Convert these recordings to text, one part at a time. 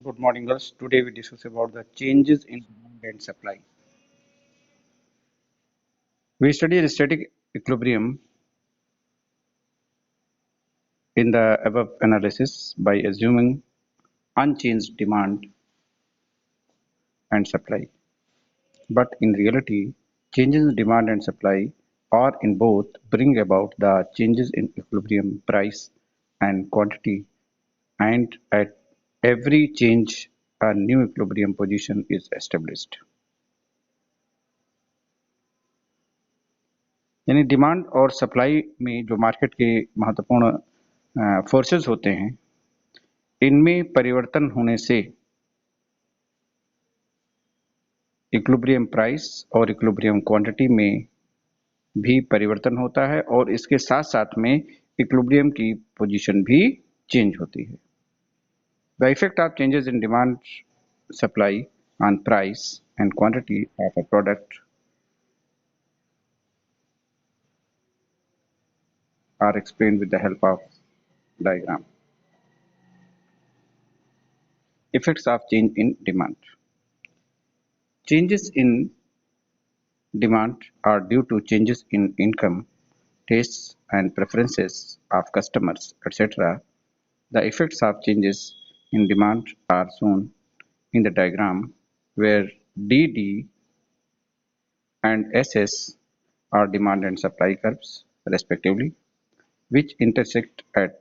Good morning, girls. Today we discuss about the changes in demand and supply. We study the static equilibrium in the above analysis by assuming unchanged demand and supply. But in reality, changes in demand and supply or in both bring about the changes in equilibrium price and quantity, and at every change a new equilibrium position is established. यानी demand और supply में जो market के महत्वपूर्ण forces होते हैं, इनमें परिवर्तन होने से इक्विलिब्रियम प्राइस और इक्विलिब्रियम क्वांटिटी में भी परिवर्तन होता है और इसके साथ साथ में इक्विलिब्रियम की पोजीशन भी चेंज होती है. The effect of changes in demand supply on price and quantity of a product are explained with the help of diagram. Effects of change in demand. Changes in demand are due to changes in income, tastes and preferences of customers, etc. The effects of changes in demand are shown in the diagram where DD and SS are demand and supply curves respectively, which intersect at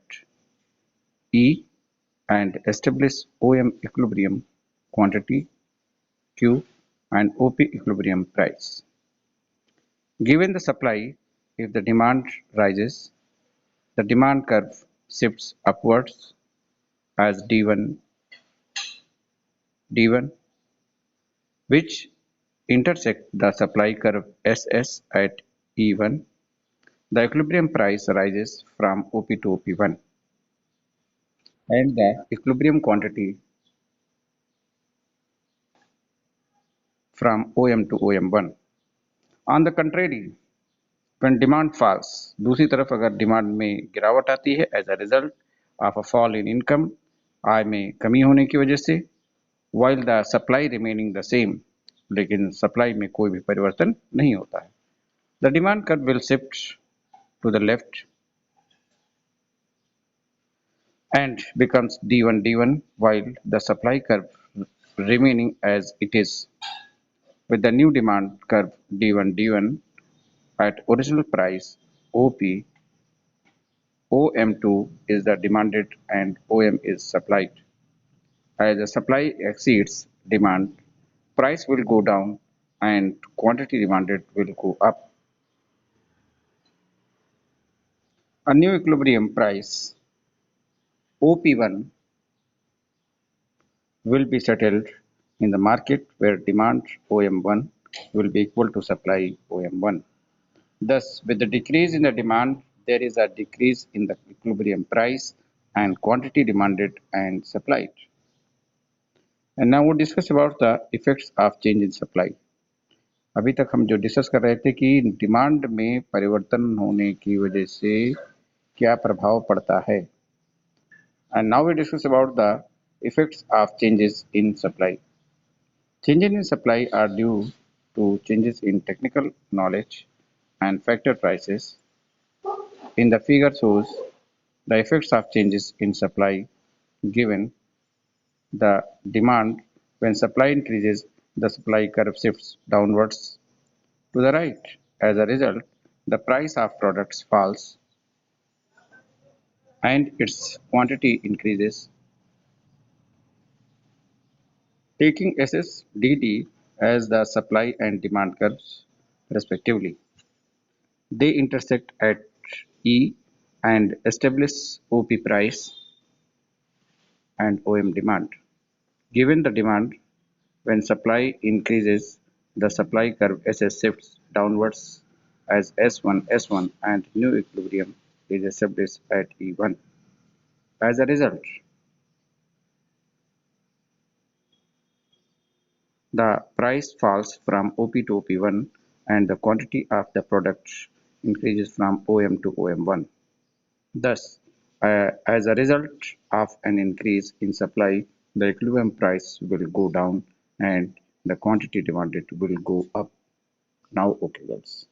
E and establish OM equilibrium quantity Q and OP equilibrium price. Given the supply, if the demand rises, the demand curve shifts upwards as D1, which intersect the supply curve SS at E1. The equilibrium price rises from OP to OP1 and the equilibrium quantity from OM to OM1. On the contrary, when demand falls, दूसरी तरफ अगर demand में गिरावट आती है as a result of a fall in income, आय में कमी होने की वजह से, while the supply remaining the same, लेकिन सप्लाई में कोई भी परिवर्तन नहीं होता है. The demand curve will shift to the left and becomes D1 while the supply curve remaining as it is, with the new demand curve D1 at original price OP. OM2 is the demanded and OM is supplied. As the supply exceeds demand, price will go down and quantity demanded will go up. A new equilibrium price OP1 will be settled in the market where demand OM1 will be equal to supply OM1. Thus, with the decrease in the demand, there is a decrease in the equilibrium price and quantity demanded and supplied. And now we'll discuss about the effects of change in supply. अभी तक हम जो discuss कर रहे थे कि demand में परिवर्तन होने की वजह से क्या प्रभाव पड़ता है. And now we discuss about the effects of changes in supply. Changes in supply are due to changes in technical knowledge and factor prices. In the figure shows the effects of changes in supply given the demand. When supply increases, the supply curve shifts downwards to the right. As a result, the price of products falls and its quantity increases. Taking SSDD as the supply and demand curves respectively, they intersect at E and establish OP price and OM demand. Given the demand, when supply increases, the supply curve SS shifts downwards as S1 and new equilibrium is established at E1. As a result, the price falls from OP to OP1 and the quantity of the product increases from OM to OM1. Thus, as a result of an increase in supply, the equilibrium price will go down and the quantity demanded will go up. Now, okay, girls.